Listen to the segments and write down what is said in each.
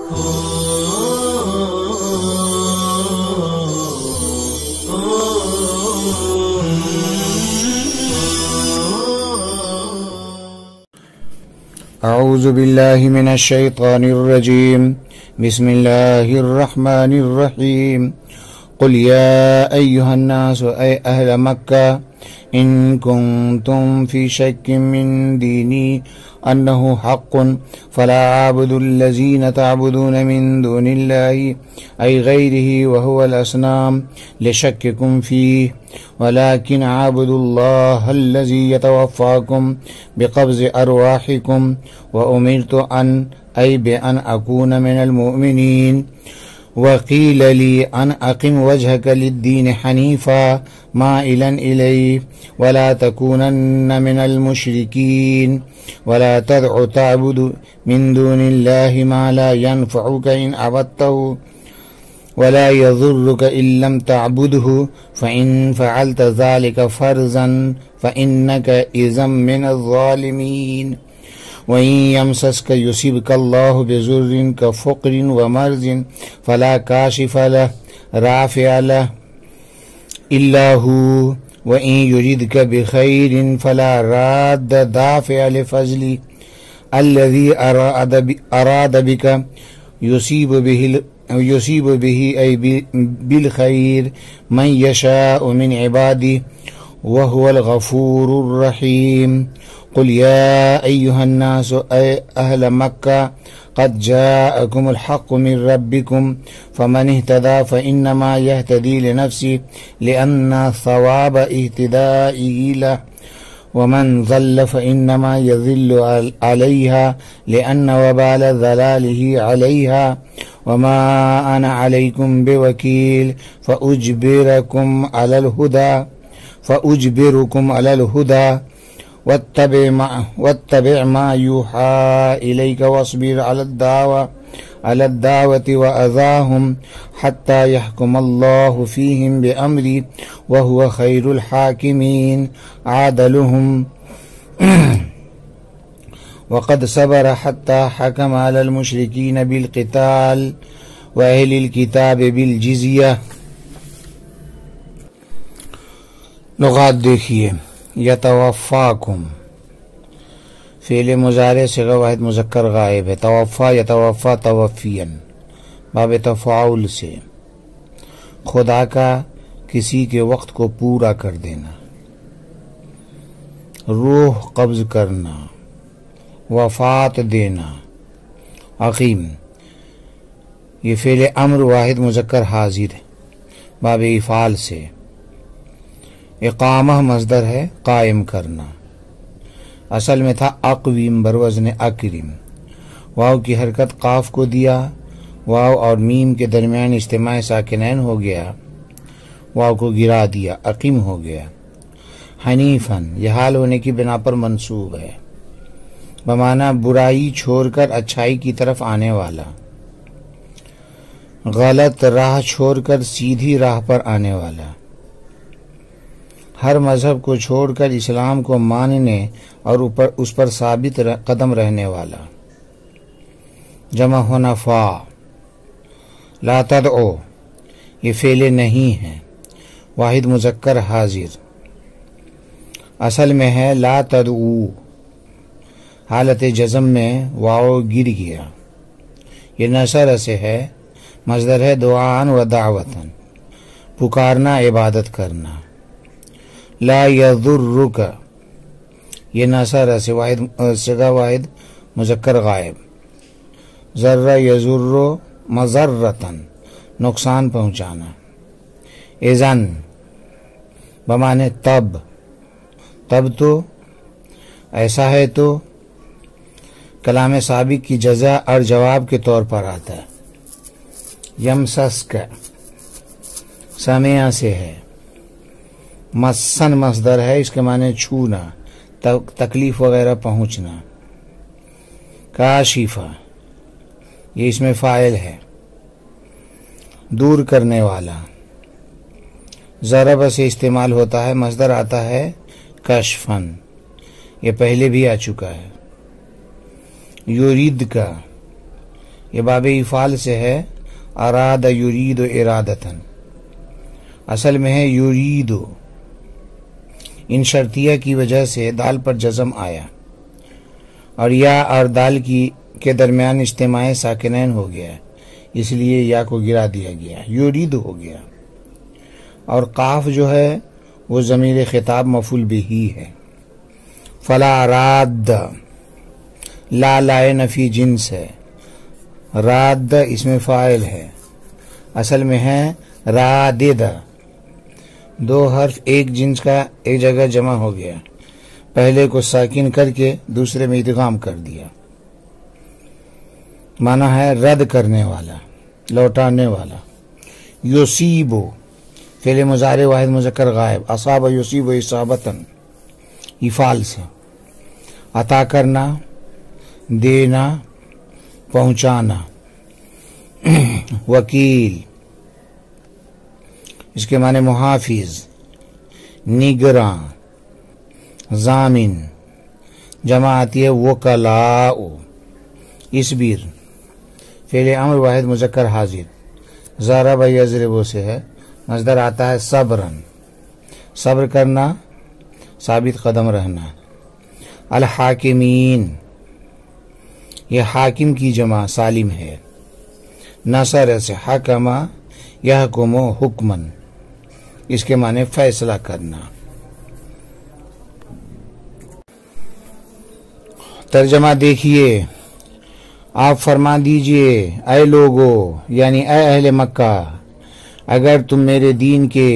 اعوذ باللہ من الشیطان الرجیم بسم اللہ الرحمن الرحیم قل یا ایہا الناس اے اہل مکہ ان کنتم فی شک من دینی انہ حق فلا عابد الذین تعبدون من دون اللہ ای غیرہ وهو الاسنام لشککم فیہ ولكن عابدوا الله الذي يتوفاكم بقبض أرواحكم وأمرت بأن أكون من المؤمنين وقيل لي أن أقم وجهك للدين حنيفا مائلا إليه ولا تكونن من المشركين ولا تدع تعبد من دون الله ما لا ينفعك إن عبدته ولا يضرك إن لم تعبده فإن فعلت ذلك فرزا فإنك إذا من الظالمين وإن يمسسك يصبك الله بضر كفقر ومرض فلا كاشف له رافع له إلا هو وإن يردك بخير فلا راد دافع لفضله الذي أراد بك يصيب به أي بالخير من يشاء من عباده وهو الغفور الرحيم قل يا أيها الناس أي أهل مكة قد جاءكم الحق من ربكم فمن اهتدى فإنما يهتدي لنفسه لأن ثواب اهتدائه له ومن ضل فإنما يضل عليها لأن وبال ضلاله عليها وما أنا عليكم بوكيل فأجبركم على الهدى واتبع ما يوحى إليك واصبر على الدعوة وأذاهم حتى يحكم الله فيهم بأمري وهو خير الحاكمين عادلهم وقد صبر حتى حكم على المشركين بالقتال وأهل الكتاب بالجزية. لغات دیکھیے. یتوفاکم فعل مضارع صیغہ واحد مذکر غائب ہے. توفا یتوفا توفین باب تفاعل سے خدا کا کسی کے وقت کو پورا کر دینا، روح قبض کرنا، وفات دینا. عقیم یہ فعل امر واحد مذکر حاضر ہے باب افعال سے. اقامہ مصدر ہے قائم کرنا، اصل میں تھا اقویم بروزن اکرم. واو کی حرکت قاف کو دیا، واو اور میم کے درمیان اجتماع ساکنین ہو گیا، واو کو گرا دیا، اقیم ہو گیا. حنیفاً یہ حال ہونے کی بنا پر منصوب ہے، بمعنی برائی چھوڑ کر اچھائی کی طرف آنے والا، غلط راہ چھوڑ کر سیدھی راہ پر آنے والا، ہر مذہب کو چھوڑ کر اسلام کو ماننے اور اس پر ثابت قدم رہنے والا. جمع حنفا. لا تدعو یہ فعل نہیں ہے، واحد مذکر حاضر، اصل میں ہے لا تدعو، حالت جزم میں واو گر گیا. یہ نصر سے ہے، مصدر ہے دعاء و دعوتاً، پکارنا عبادت کرنا. لا یضرک یہ نصر سے صیغہ واحد مذکر غائب. ضر یضر مضرتاً نقصان پہنچانا. اذن بمعنی تب تو ایسا ہے تو کلام سابق کی جزا اور جواب کے طور پر آتا ہے. یمسسک سمع سے ہے، مسن مصدر ہے، اس کے معنی چھونا، تکلیف وغیرہ پہنچنا. کاشفہ یہ اس میں فاعل ہے، دور کرنے والا. ضرب سے استعمال ہوتا ہے، مصدر آتا ہے کشفن، یہ پہلے بھی آ چکا ہے. یرید کا یہ باب افعال سے ہے، اراد یرید ارادتن، اصل میں ہے یرید، ان شرطیہ کی وجہ سے دال پر جزم آیا اور یا اور دال کے درمیان اجتماع ساکنین ہو گیا، اس لیے یا کو گرا دیا گیا، یرید ہو گیا۔ اور قاف جو ہے وہ ضمیر خطاب مفعول بہ ہے۔ فلا راد، لا لائے نفی جنس ہے، راد اس میں فاعل ہے، اصل میں ہے رادد، دو حرف ایک جنس کا ایک جگہ جمع ہو گیا، پہلے کو ساکن کر کے دوسرے میں ادغام کر دیا، معنی ہے رد کرنے والا، لوٹانے والا۔ یصیبو فعل مضارع واحد مذکر غائب، اصاب یصیب اصابتن افعال سے، عطا کرنا، دینا، پہنچانا۔ وکیل اس کے معنی محافظ، نگراں، ضامن، جمع آتی ہے وکلاء۔ اصبر فعل امر واحد مذکر حاضر، ضرب یضرب سے ہے، مصدر آتا ہے صبرن، صبر کرنا، ثابت قدم رہنا۔ الحاکمین یہ حاکم کی جمع سالم ہے، نصر سے حکمہ یحکم حکمن، اس کے معنی فیصلہ کرنا۔ ترجمہ دیکھیے، آپ فرما دیجئے اے لوگو، یعنی اے اہل مکہ، اگر تم میرے دین کے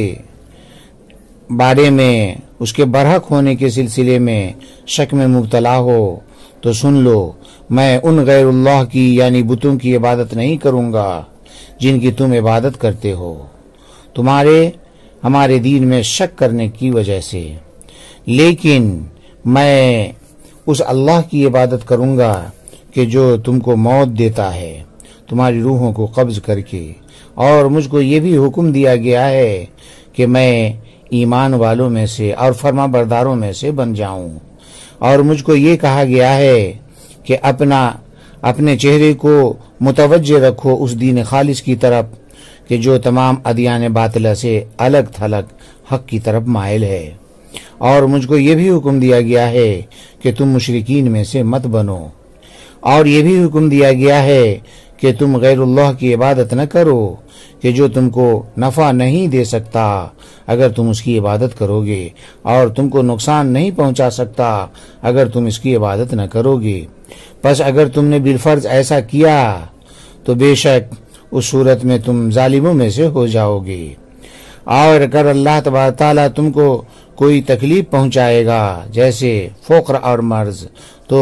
بارے میں اس کے برحق ہونے کے سلسلے میں شک میں مبتلا ہو تو سن لو، میں ان غیر اللہ کی یعنی بتوں کی عبادت نہیں کروں گا جن کی تم عبادت کرتے ہو، تمہارے ہمارے دین میں شک کرنے کی وجہ سے، لیکن میں اس اللہ کی عبادت کروں گا کہ جو تم کو موت دیتا ہے تمہاری روحوں کو قبض کر کے، اور مجھ کو یہ بھی حکم دیا گیا ہے کہ میں ایمان والوں میں سے اور فرما برداروں میں سے بن جاؤں، اور مجھ کو یہ کہا گیا ہے کہ اپنے چہرے کو متوجہ رکھو اس دین خالص کی طرف کہ جو تمام ادیان باطلہ سے الگ تھلگ حق کی طرف مائل ہے، اور مجھ کو یہ بھی حکم دیا گیا ہے کہ تم مشرکین میں سے مت بنو، اور یہ بھی حکم دیا گیا ہے کہ تم غیر اللہ کی عبادت نہ کرو کہ جو تم کو نفع نہیں دے سکتا اگر تم اس کی عبادت کرو گے، اور تم کو نقصان نہیں پہنچا سکتا اگر تم اس کی عبادت نہ کرو گے۔ پس اگر تم نے بالفرض ایسا کیا تو بے شک اس صورت میں تم ظالموں میں سے ہو جاؤ گے، اور اگر اللہ تبارک تعالیٰ تم کو کوئی تکلیف پہنچائے گا جیسے فقر اور مرض تو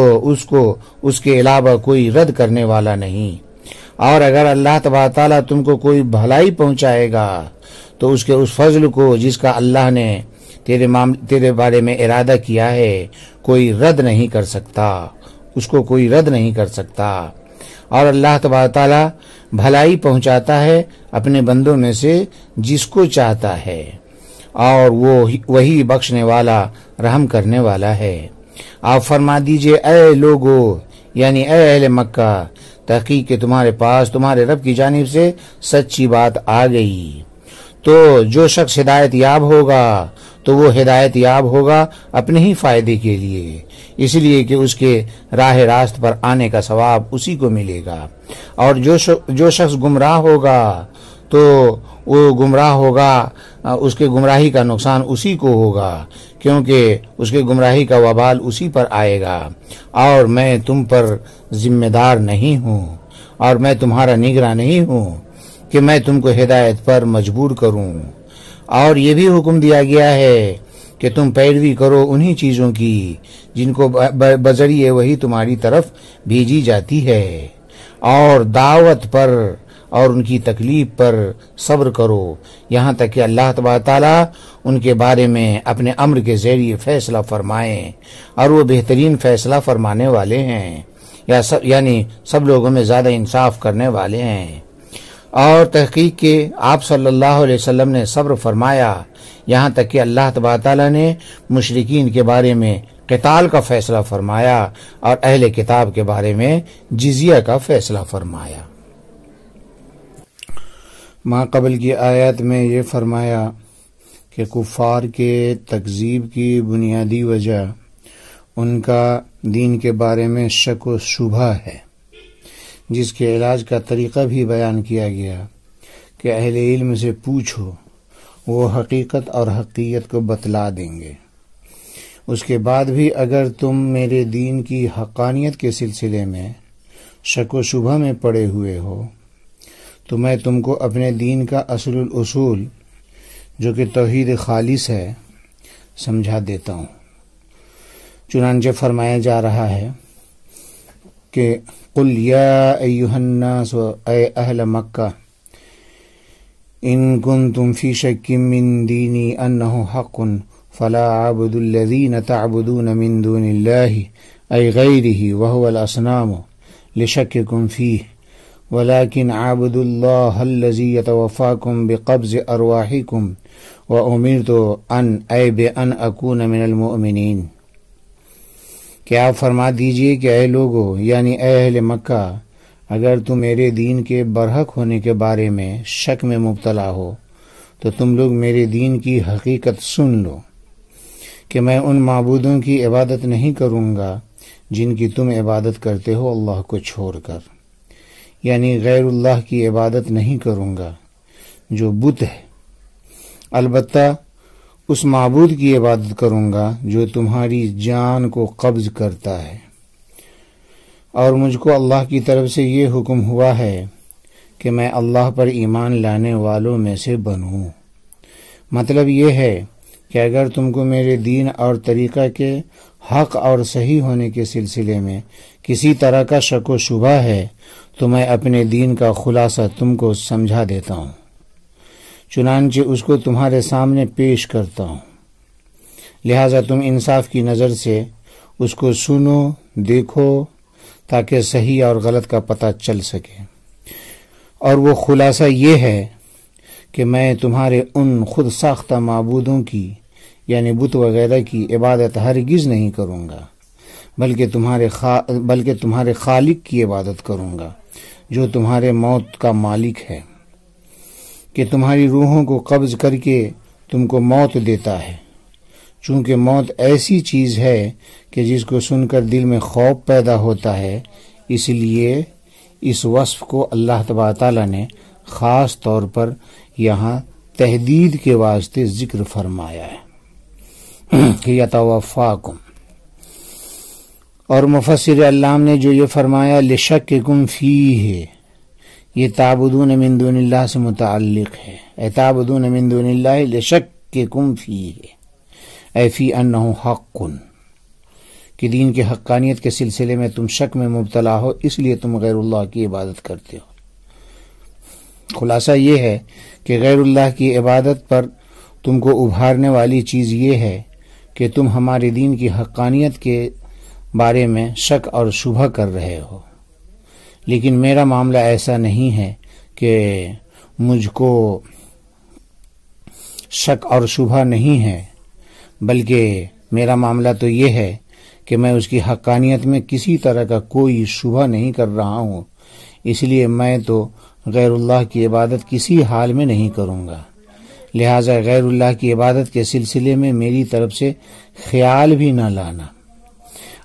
اس کے علاوہ کوئی رد کرنے والا نہیں، اور اگر اللہ تبارک تعالیٰ تم کو کوئی بھلائی پہنچائے گا تو اس کے اس فضل کو جس کا اللہ نے تیرے بارے میں ارادہ کیا ہے کوئی رد نہیں کر سکتا، اس کو کوئی رد نہیں کر سکتا، اور اللہ تبارک تعالیٰ بھلائی پہنچاتا ہے اپنے بندوں میں سے جس کو چاہتا ہے، اور وہی بخشنے والا رحم کرنے والا ہے۔ آپ فرما دیجئے اے لوگو، یعنی اے اہل مکہ، تحقیق کہ تمہارے پاس تمہارے رب کی جانب سے سچی بات آ گئی، تو جو شخص ہدایت یاب ہوگا تو وہ ہدایت یاب ہوگا اپنے ہی فائدے کے لیے، اس لیے کہ اس کے راہ راست پر آنے کا ثواب اسی کو ملے گا، اور جو شخص گمراہ ہوگا تو وہ گمراہ ہوگا، اس کے گمراہی کا نقصان اسی کو ہوگا، کیونکہ اس کے گمراہی کا وبال اسی پر آئے گا، اور میں تم پر ذمہ دار نہیں ہوں، اور میں تمہارا نگراں نہیں ہوں کہ میں تم کو ہدایت پر مجبور کروں۔ اور یہ بھی حکم دیا گیا ہے کہ تم پیروی کرو انہی چیزوں کی جن کو بذریعے وہی تمہاری طرف بھیجی جاتی ہے، اور دعوت پر اور ان کی تکلیف پر صبر کرو یہاں تک کہ اللہ تبارک تعالیٰ ان کے بارے میں اپنے امر کے ذریعے فیصلہ فرمائیں، اور وہ بہترین فیصلہ فرمانے والے ہیں، یعنی سب لوگوں میں زیادہ انصاف کرنے والے ہیں۔ اور تحقیق کہ آپ صلی اللہ علیہ وسلم نے صبر فرمایا یہاں تک کہ اللہ تبارک تعالیٰ نے مشرکین کے بارے میں قتال کا فیصلہ فرمایا اور اہل کتاب کے بارے میں جزیہ کا فیصلہ فرمایا۔ ما قبل کی آیات میں یہ فرمایا کہ کفار کے تکذیب کی بنیادی وجہ ان کا دین کے بارے میں شک و شبہ ہے، جس کے علاج کا طریقہ بھی بیان کیا گیا کہ اہل علم سے پوچھو، وہ حقیقت اور حقیقت کو بتلا دیں گے۔ اس کے بعد بھی اگر تم میرے دین کی حقانیت کے سلسلے میں شک و شبہ میں پڑے ہوئے ہو تو میں تم کو اپنے دین کا اصل الاصول جو کہ توحید خالص ہے سمجھا دیتا ہوں۔ چنانچہ فرمایا جا رہا ہے کہ قل یا ایھا الناس، اے اہل مکہ، ان کنتم فی شک من دینی انہ حق فلا اعبد الذین تعبدون من دون اللہ ای غیرہ وہو الاصنام لشککم فیہ ولكن اعبد اللہ الذی یتوفاکم بقبض ارواحکم وامرت بان اکون من المؤمنین۔ کہ آپ فرما دیجئے کہ اے لوگو، یعنی اے اہل مکہ، اگر تم میرے دین کے برحق ہونے کے بارے میں شک میں مبتلا ہو تو تم لوگ میرے دین کی حقیقت سن لو کہ میں ان معبودوں کی عبادت نہیں کروں گا جن کی تم عبادت کرتے ہو اللہ کو چھوڑ کر، یعنی غیر اللہ کی عبادت نہیں کروں گا جو بت ہے، البتہ اس معبود کی عبادت کروں گا جو تمہاری جان کو قبض کرتا ہے، اور مجھ کو اللہ کی طرف سے یہ حکم ہوا ہے کہ میں اللہ پر ایمان لانے والوں میں سے بنوں۔ مطلب یہ ہے کہ اگر تم کو میرے دین اور طریقہ کے حق اور صحیح ہونے کے سلسلے میں کسی طرح کا شک و شبہ ہے تو میں اپنے دین کا خلاصہ تم کو سمجھا دیتا ہوں، چنانچہ اس کو تمہارے سامنے پیش کرتا ہوں، لہٰذا تم انصاف کی نظر سے اس کو سنو، دیکھو، تاکہ صحیح اور غلط کا پتہ چل سکے۔ اور وہ خلاصہ یہ ہے کہ میں تمہارے ان خود ساختہ معبودوں کی یعنی بت وغیرہ کی عبادت ہرگز نہیں کروں گا، بلکہ تمہارے خالق کی عبادت کروں گا جو تمہارے موت کا مالک ہے، کہ تمہاری روحوں کو قبض کر کے تم کو موت دیتا ہے، چونکہ موت ایسی چیز ہے کہ جس کو سن کر دل میں خوف پیدا ہوتا ہے، اس لیے اس وصف کو اللہ تبارک تعالیٰ نے خاص طور پر یہاں تحدید کے واسطے ذکر فرمایا ہے کہ یتوفاکم۔ اور مفسر علام نے جو یہ فرمایا لشککم فیہ، یہ تعبدون من دون اللہ سے متعلق ہے، اے تعبدون من دون اللہ لشککم فیہ اے فی انہ حق، کہ دین کی حقانیت کے سلسلے میں تم شک میں مبتلا ہو، اس لیے تم غیر اللہ کی عبادت کرتے ہو۔ خلاصہ یہ ہے کہ غیر اللہ کی عبادت پر تم کو ابھارنے والی چیز یہ ہے کہ تم ہمارے دین کی حقانیت کے بارے میں شک اور شبہ کر رہے ہو، لیکن میرا معاملہ ایسا نہیں ہے کہ مجھ کو شک اور شبہ نہیں ہے، بلکہ میرا معاملہ تو یہ ہے کہ میں اس کی حقانیت میں کسی طرح کا کوئی شبہ نہیں کر رہا ہوں، اس لیے میں تو غیر اللہ کی عبادت کسی حال میں نہیں کروں گا، لہٰذا غیر اللہ کی عبادت کے سلسلے میں میری طرف سے خیال بھی نہ لانا،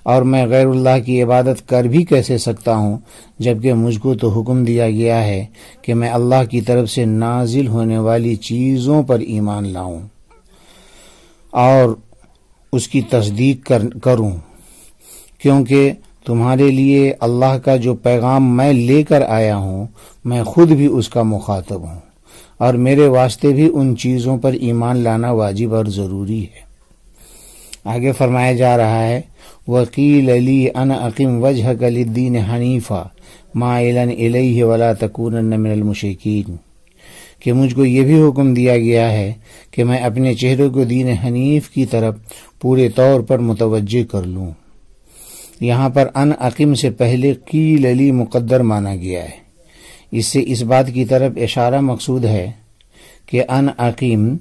اور میں غیر اللہ کی عبادت کر بھی کیسے سکتا ہوں جبکہ مجھ کو تو حکم دیا گیا ہے کہ میں اللہ کی طرف سے نازل ہونے والی چیزوں پر ایمان لاؤں اور اس کی تصدیق کروں، کیونکہ تمہارے لیے اللہ کا جو پیغام میں لے کر آیا ہوں میں خود بھی اس کا مخاطب ہوں، اور میرے واسطے بھی ان چیزوں پر ایمان لانا واجب اور ضروری ہے۔ آگے فرمایا جا رہا ہے وَقِيلَ لِي أَنْ أَقِمْ وَجْهَكَ لِلدِّينِ حَنِيفًا مَائِلًا إِلَيْهِ وَلَا تَكُونَنَّ مِنَ الْمُشْرِكِينَ، کہ مجھ کو یہ بھی حکم دیا گیا ہے کہ میں اپنے چہرے کو دین حنیف کی طرف پورے طور پر متوجہ کر لوں۔ یہاں پر ان اقیم سے پہلے قیل لی مقدر مانا گیا ہے، اس سے اس بات کی طرف اشارہ مقصود ہے کہ ان اقیم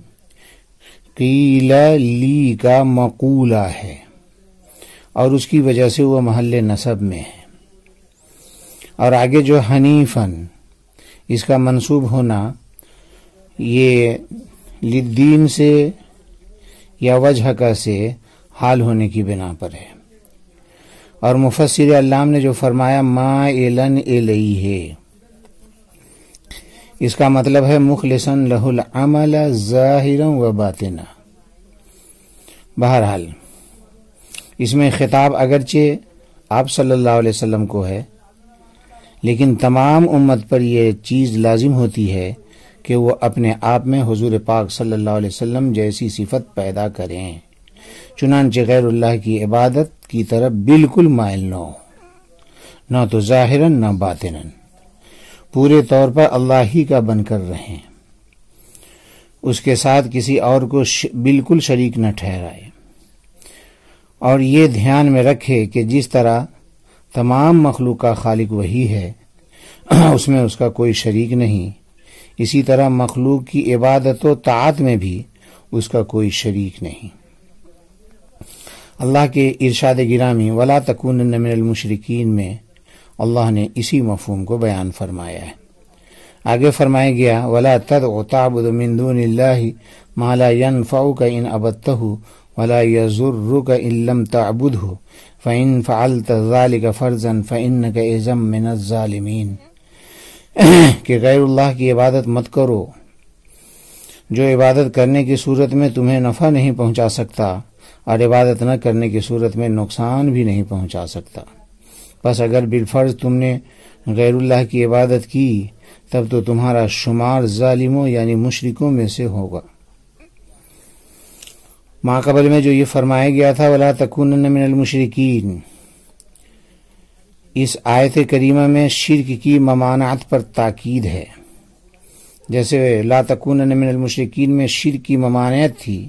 قیل لی کا مقولہ ہے، اور اس کی وجہ سے وہ محل نسب میں ہے۔ اور آگے جو حنیفن، اس کا منسوب ہونا یہ للدین سے یا وجہ کا سے حال ہونے کی بنا پر ہے۔ اور مفسر علام نے جو فرمایا مائلن الیہ، اس کا مطلب ہے مخلصاً لہ العمل ظاہرا و باطنا۔ بہرحال اس میں خطاب اگرچہ آپ صلی اللہ علیہ وسلم کو ہے، لیکن تمام امت پر یہ چیز لازم ہوتی ہے کہ وہ اپنے آپ میں حضور پاک صلی اللہ علیہ وسلم جیسی صفت پیدا کریں، چنانچہ غیر اللہ کی عبادت کی طرف بالکل مائل نہ ہو، نہ تو ظاہراً نہ باطناً، پورے طور پر اللہ ہی کا بن کر رہیں، اس کے ساتھ کسی اور کو بالکل شریک نہ ٹھہرائے۔ اور یہ دھیان میں رکھے کہ جس طرح تمام مخلوق کا خالق وہی ہے، اس میں اس کا کوئی شریک نہیں، اسی طرح مخلوق کی عبادت و طاعت میں بھی اس کا کوئی شریک نہیں۔ اللہ کے ارشاد گرامی وَلَا تَكُونَنَّ مِنَ الْمُشْرِكِينَ میں اللہ نے اسی مفہوم کو بیان فرمایا ہے۔ آگے فرمایا گیا وَلَا تَدْعُ تَعْبُدُ مِن دُونِ اللَّهِ مَا لَا يَنفَعُكَ إِنْ عَبَدتَّهُ وَلَا يَضُرُّكَ إِن لَّمْ تَعْبُدْهُ فَإِن فَعَلْتَ ذَلِكَ فَرْضًا فَإِنَّكَ إِذًا مِّنَ الظَّالِمِينَ، کہ غیر اللہ کی عبادت مت کرو جو عبادت کرنے کی صورت میں تمہیں نفع نہیں پہنچا سکتا اور عبادت نہ کرنے کی صورت میں نقصان بھی نہیں پہنچا سکتا۔ بس اگر بالفرض تم نے غیر اللہ کی عبادت کی تب تو تمہارا شمار ظالموں یعنی مشرکوں میں سے ہوگا۔ ماقبل میں جو یہ فرمایا گیا تھا وَلَا تَكُونَنَّ مِنَ الْمُشْرِكِينَ، اس آیت کریمہ میں شرک کی ممانعت پر تاکید ہے۔ جیسے لا تکونن من المشرکین میں شرک کی ممانعت تھی،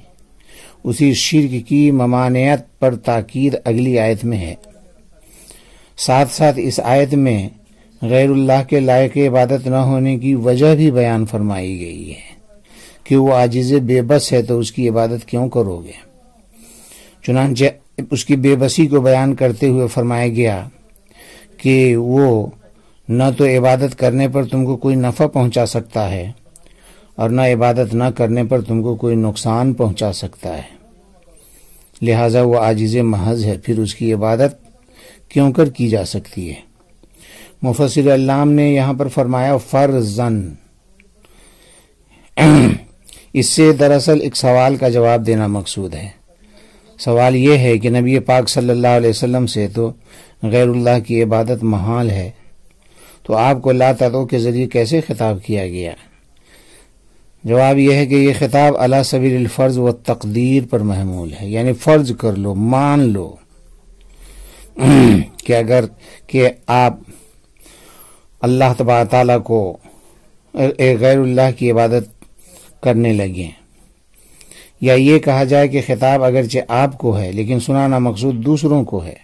اسی شرک کی ممانعت پر تاکید اگلی آیت میں ہے۔ ساتھ ساتھ اس آیت میں غیر اللہ کے لائق عبادت نہ ہونے کی وجہ بھی بیان فرمائی گئی ہے کہ وہ عاجز بے بس ہے تو اس کی عبادت کیوں کرو گے۔ چنانچہ اس کی بے بسی کو بیان کرتے ہوئے فرمایا گیا کہ وہ نہ تو عبادت کرنے پر تم کو کوئی نفع پہنچا سکتا ہے اور نہ عبادت نہ کرنے پر تم کو کوئی نقصان پہنچا سکتا ہے، لہٰذا وہ عاجز محض ہے، پھر اس کی عبادت کیوں کر کی جا سکتی ہے۔ مفسر علام نے یہاں پر فرمایا فرضاً، اس سے دراصل ایک سوال کا جواب دینا مقصود ہے۔ سوال یہ ہے کہ نبی پاک صلی اللہ علیہ وسلم سے تو غیر اللہ کی عبادت محال ہے، تو آپ کو لا تدعو کے ذریعے کیسے خطاب کیا گیا؟ جواب یہ ہے کہ یہ خطاب علی سبیل الفرض و تقدیر پر محمول ہے، یعنی فرض کر لو، مان لو کہ اگر کہ آپ اللہ تبارک تعالیٰ کو غیر اللہ کی عبادت کرنے لگیں، یا یہ کہا جائے کہ خطاب اگرچہ آپ کو ہے لیکن سنانا مقصود دوسروں کو ہے۔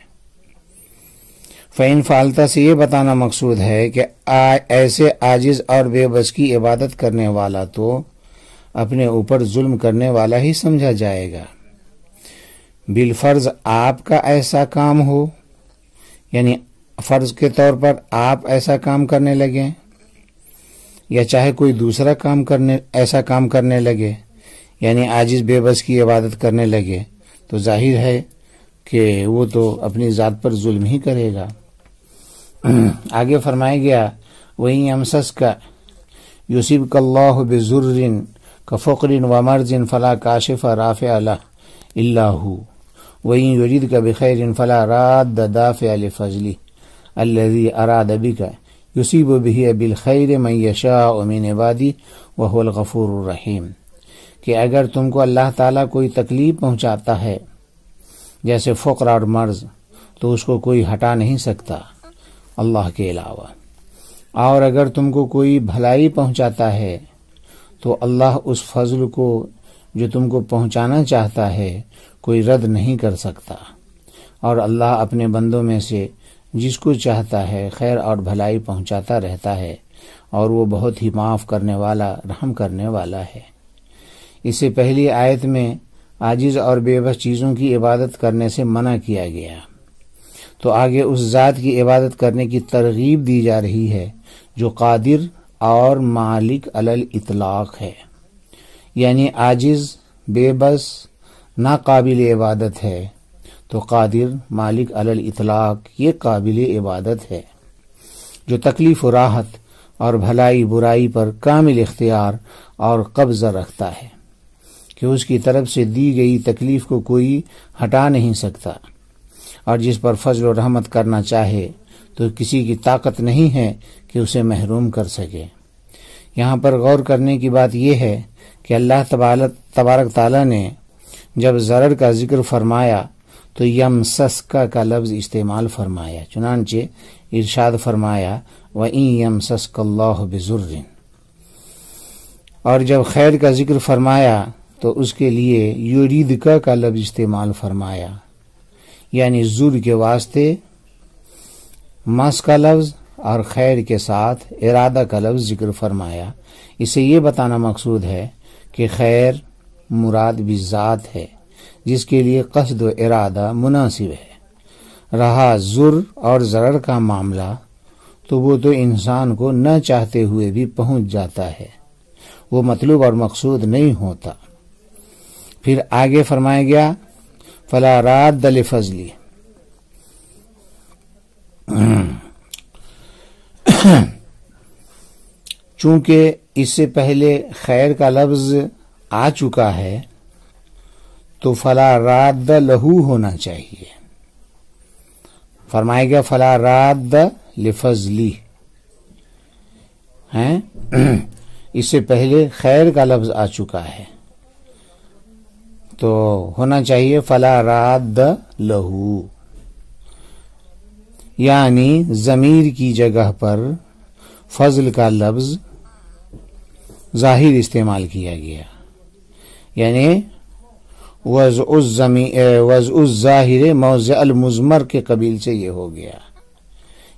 فَإِن فَعَلْتَ سے یہ بتانا مقصود ہے کہ ایسے عاجز اور بے بس کی عبادت کرنے والا تو اپنے اوپر ظلم کرنے والا ہی سمجھا جائے گا۔ بالفرض آپ کا ایسا کام ہو، یعنی فرض کے طور پر آپ ایسا کام کرنے لگیں، یا چاہے کوئی دوسرا ایسا کام کرنے لگے، یعنی عاجز بے بس کی عبادت کرنے لگے، تو ظاہر ہے کہ وہ تو اپنی ذات پر ظلم ہی کرے گا۔ آگے فرمایا گیا وَإِن يَمْسَسْكَ يُصِبْكَ اللَّهُ بِضُرٍّ كَفَقْرٍ وَمَرْضٍ فَلَا كَاشِفَ رَافِعَ لَهُ إِلَّا هُوَ وَإِن يُرِدْكَ بِخَيْرٍ فَلَا رَادَّ دَافِعَ لِفَضْلِهِ الَّذِي أَرَادَ بِكَ يُصِيبُ بِهِ بِالْخَيْرِ مَن يَشَاءُ مِنْ عِبَادِهِ وَهُوَ الْغَفُورُ الرَّحِيمُ، کہ اگر تم کو اللہ تعالیٰ کوئی تکلیف پہنچاتا ہے جیسے فقر اور مرض، تو اس کو کوئی ہٹا نہیں سکتا اللہ کے علاوہ، اور اگر تم کو کوئی بھلائی پہنچاتا ہے تو اللہ اس فضل کو جو تم کو پہنچانا چاہتا ہے کوئی رد نہیں کر سکتا، اور اللہ اپنے بندوں میں سے جس کو چاہتا ہے خیر اور بھلائی پہنچاتا رہتا ہے، اور وہ بہت ہی معاف کرنے والا، رحم کرنے والا ہے۔ اس سے پہلی آیت میں عاجز اور بے بس چیزوں کی عبادت کرنے سے منع کیا گیا، تو آگے اس ذات کی عبادت کرنے کی ترغیب دی جا رہی ہے جو قادر اور مالک علی الاطلاق ہے، یعنی عاجز، بے بس، ناقابل عبادت ہے، تو قادر، مالک علی الاطلاق یہ قابل عبادت ہے، جو تکلیف و راحت اور بھلائی برائی پر کامل اختیار اور قبضہ رکھتا ہے کہ اس کی طرف سے دی گئی تکلیف کو کوئی ہٹا نہیں سکتا، اور جس پر فضل و رحمت کرنا چاہے تو کسی کی طاقت نہیں ہے کہ اسے محروم کر سکے۔ یہاں پر غور کرنے کی بات یہ ہے کہ اللہ تبارک تعالیٰ نے جب ضرر کا ذکر فرمایا تو یمسسکا کا لفظ استعمال فرمایا، چنانچہ ارشاد فرمایا وَإِن يَمْسَسْكَ اللَّهُ بِضُرٍّ، اور جب خیر کا ذکر فرمایا تو اس کے لیے یریدکا کا لفظ استعمال فرمایا، یعنی ضر کے واسطے مس کا لفظ اور خیر کے ساتھ ارادہ کا لفظ ذکر فرمایا۔ اس سے یہ بتانا مقصود ہے کہ خیر مراد بالذات ہے جس کے لیے قصد و ارادہ مناسب ہے۔ رہا ضر اور ضرر کا معاملہ تو وہ تو انسان کو نہ چاہتے ہوئے بھی پہنچ جاتا ہے، وہ مطلوب اور مقصود نہیں ہوتا۔ پھر آگے فرمایا گیا فلا راد لفضلی، چونکہ اس سے پہلے خیر کا لفظ آ چکا ہے تو فلا راد لہو ہونا چاہیے، فرمایا گیا فلا راد لفضلی ہیں، اس سے پہلے خیر کا لفظ آ چکا ہے تو ہونا چاہیے فلا راد لہو، یعنی ضمیر کی جگہ پر فضل کا لفظ ظاہر استعمال کیا گیا، یعنی وضع الظاہر موضع المضمر کے قبیل سے یہ ہو گیا۔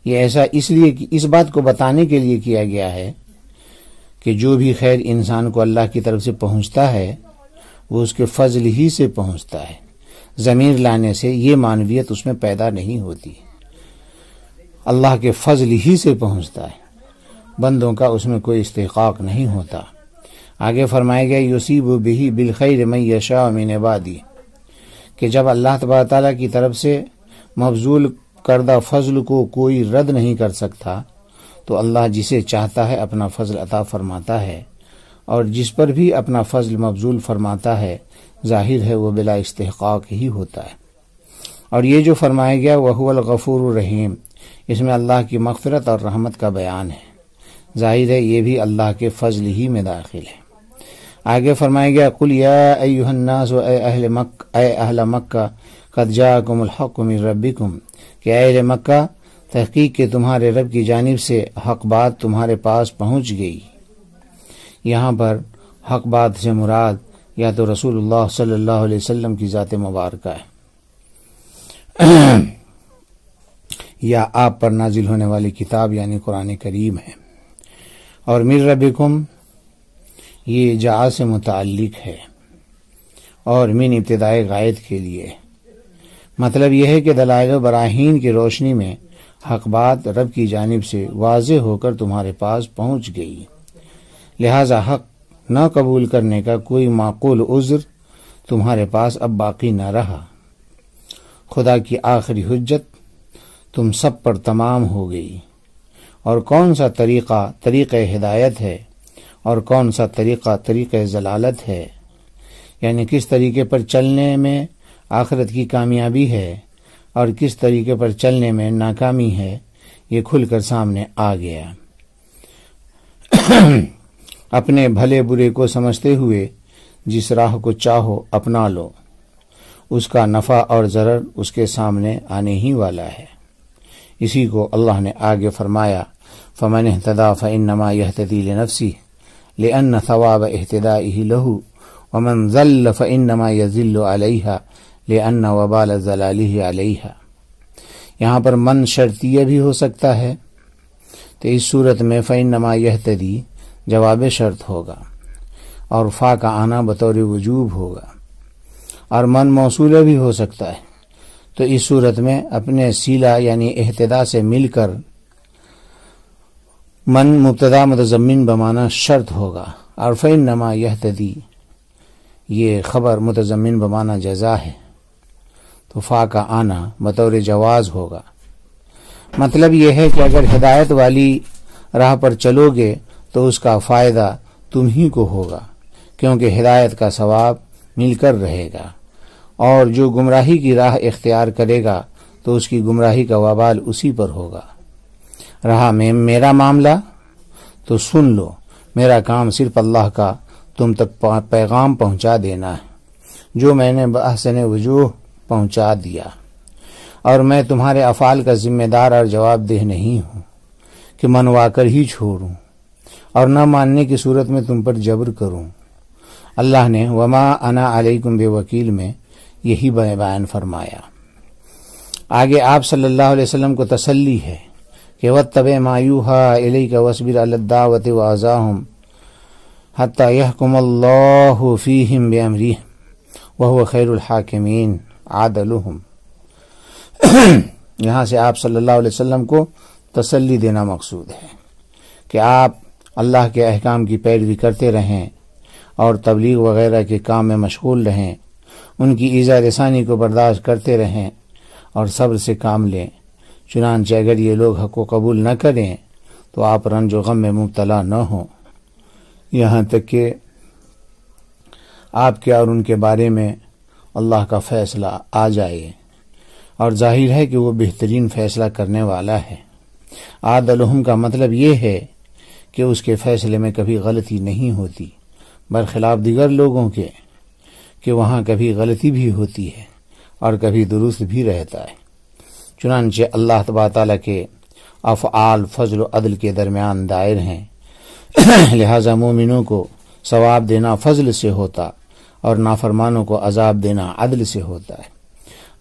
یہ ایسا اس لیے کہ اس بات کو بتانے کے لیے کیا گیا ہے کہ جو بھی خیر انسان کو اللہ کی طرف سے پہنچتا ہے وہ اس کے فضل ہی سے پہنچتا ہے، ضمیر لانے سے یہ معنویت اس میں پیدا نہیں ہوتی، اللہ کے فضل ہی سے پہنچتا ہے، بندوں کا اس میں کوئی استحقاق نہیں ہوتا۔ آگے فرمایا گیا یصیب بہ بالخیر من یشاء من عبادی، کہ جب اللہ تبارک تعالیٰ کی طرف سے مبذول کردہ فضل کو کوئی رد نہیں کر سکتا تو اللہ جسے چاہتا ہے اپنا فضل عطا فرماتا ہے، اور جس پر بھی اپنا فضل مبذول فرماتا ہے ظاہر ہے وہ بلا استحقاق ہی ہوتا ہے۔ اور یہ جو فرمایا گیا وَهُوَ الْغَفُورُ الرَّحِيمُ، اس میں اللہ کی مغفرت اور رحمت کا بیان ہے، ظاہر ہے یہ بھی اللہ کے فضل ہی میں داخل ہے۔ آگے فرمایا گیا قُلْ يَا أَيُّهَا النَّاسُ اے اہل مکہ قَدْ جَاءَكُمُ الْحَقُّ مِنْ رَبِّكُمْ، کہ اے اہل مکہ تحقیق کہ تمہارے رب کی جانب سے حق بات تمہارے پاس پہنچ گئی۔ یہاں پر حق بات سے مراد یا تو رسول اللہ صلی اللہ علیہ وسلم کی ذات مبارکہ ہے یا آپ پر نازل ہونے والی کتاب یعنی قرآن کریم ہے، اور من ربکم یہ جاء سے متعلق ہے اور من ابتدائے غائب کے لیے، مطلب یہ ہے کہ دلائل و براہین کی روشنی میں حق بات رب کی جانب سے واضح ہو کر تمہارے پاس پہنچ گئی، لہذا حق نہ قبول کرنے کا کوئی معقول عذر تمہارے پاس اب باقی نہ رہا، خدا کی آخری حجت تم سب پر تمام ہو گئی، اور کون سا طریقہ ہدایت ہے اور کون سا طریقہ ضلالت ہے، یعنی کس طریقے پر چلنے میں آخرت کی کامیابی ہے اور کس طریقے پر چلنے میں ناکامی ہے، یہ کھل کر سامنے آ گیا۔ اپنے بھلے برے کو سمجھتے ہوئے جس راہ کو چاہو اپنا لو، اس کا نفع اور ضرر اس کے سامنے آنے ہی والا ہے۔ اسی کو اللہ نے آگے فرمایا فَمَنِ اهْتَدَىٰ فَإِنَّمَا يَهْتَدِي لِنَفْسِهِ لِأَنَّ ثَوَابَ اهْتِدَائِهِ لَهُ وَمَنْ ضَلَّ فَإِنَّمَا يَضِلُّ عَلَيْهَا لِأَنَّ وَبَالَ ضَلَالِهِ عَلَيْهَا۔ یہاں پر من شرطیہ بھی ہو سکتا ہے، تو اس صورت میں فَإِنَّمَا يَهْتَدِي جواب شرط ہوگا اور فا کا آنا بطور وجوب ہوگا، اور من موصولہ بھی ہو سکتا ہے، تو اس صورت میں اپنے سیلا یعنی اہتدا سے مل کر من مبتدا متضمن بمانا شرط ہوگا، اور فإنما یہتدی یہ خبر متضمن بمانا جزا ہے، تو فا کا آنا بطور جواز ہوگا۔ مطلب یہ ہے کہ اگر ہدایت والی راہ پر چلو گے تو اس کا فائدہ تم ہی کو ہوگا، کیونکہ ہدایت کا ثواب مل کر رہے گا، اور جو گمراہی کی راہ اختیار کرے گا تو اس کی گمراہی کا وبال اسی پر ہوگا۔ رہا میرا معاملہ تو سن لو، میرا کام صرف اللہ کا تم تک پیغام پہنچا دینا ہے جو میں نے بأحسن وجوہ پہنچا دیا، اور میں تمہارے افعال کا ذمہ دار اور جواب دہ نہیں ہوں کہ منوا کر ہی چھوڑوں اور نہ ماننے کی صورت میں تم پر جبر کروں۔ اللہ نے وما انا علیکم بوکیل میں یہی بیان فرمایا۔ آگے آپ صلی اللہ علیہ وسلم کو تسلی ہے کہ واتبع ما یوحی الیک واصبر علی الدعوۃ واذاہم حتی یحکم اللہ فیہم بامرہ وہو خیر الحاکمین عادلہم۔ یہاں سے آپ صلی اللہ علیہ وسلم کو تسلی دینا مقصود ہے کہ آپ اللہ کے احکام کی پیروی کرتے رہیں اور تبلیغ وغیرہ کے کام میں مشغول رہیں، ان کی ایذا رسانی کو برداشت کرتے رہیں اور صبر سے کام لیں۔ چنانچہ اگر یہ لوگ حق کو قبول نہ کریں تو آپ رنج و غم میں مبتلا نہ ہوں، یہاں تک کہ آپ کے اور ان کے بارے میں اللہ کا فیصلہ آ جائے، اور ظاہر ہے کہ وہ بہترین فیصلہ کرنے والا ہے۔ عادلہم کا مطلب یہ ہے کہ اس کے فیصلے میں کبھی غلطی نہیں ہوتی، برخلاف دیگر لوگوں کے کہ وہاں کبھی غلطی بھی ہوتی ہے اور کبھی درست بھی رہتا ہے۔ چنانچہ اللہ تبارک تعالیٰ کے افعال فضل و عدل کے درمیان دائر ہیں، لہذا مومنوں کو ثواب دینا فضل سے ہوتا اور نافرمانوں کو عذاب دینا عدل سے ہوتا ہے۔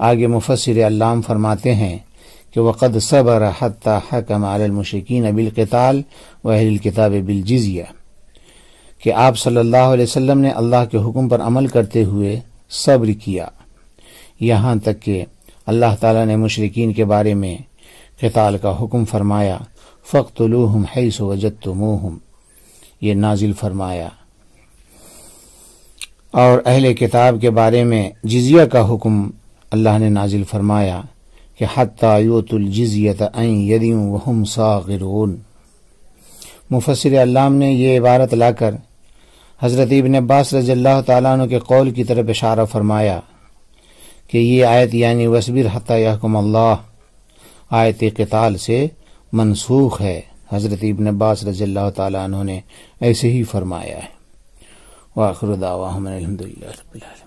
آگے مفسر علام فرماتے ہیں کہ وقد صبر حتی حکم علی المشرکین بالقتال واہل الکتاب بالجزیہ، کہ آپ صلی اللہ علیہ وسلم نے اللہ کے حکم پر عمل کرتے ہوئے صبر کیا، یہاں تک کہ اللہ تعالیٰ نے مشرکین کے بارے میں قتال کا حکم فرمایا، فاقتلوہم حیث وجدتموہم، یہ نازل فرمایا، اور اہل کتاب کے بارے میں جزیہ کا حکم اللہ نے نازل فرمایا کہ حتی یؤتوا الجزیۃ عن ید وہم صاغرون۔ مفسر علام نے یہ عبارت لا کر حضرت ابن عباس رضی اللہ تعالیٰ عنہ کے قول کی طرف اشارہ فرمایا کہ یہ آیت یعنی وَاصْبِرْ حَتَّى يَحْكُمَ اللَّهُ آیت قتال سے منسوخ ہے۔ حضرت ابن عباس رضی اللہ تعالیٰ عنہ نے ایسے ہی فرمایا ہے۔ وآخر دعواہم الحمدللہ رب العالمین۔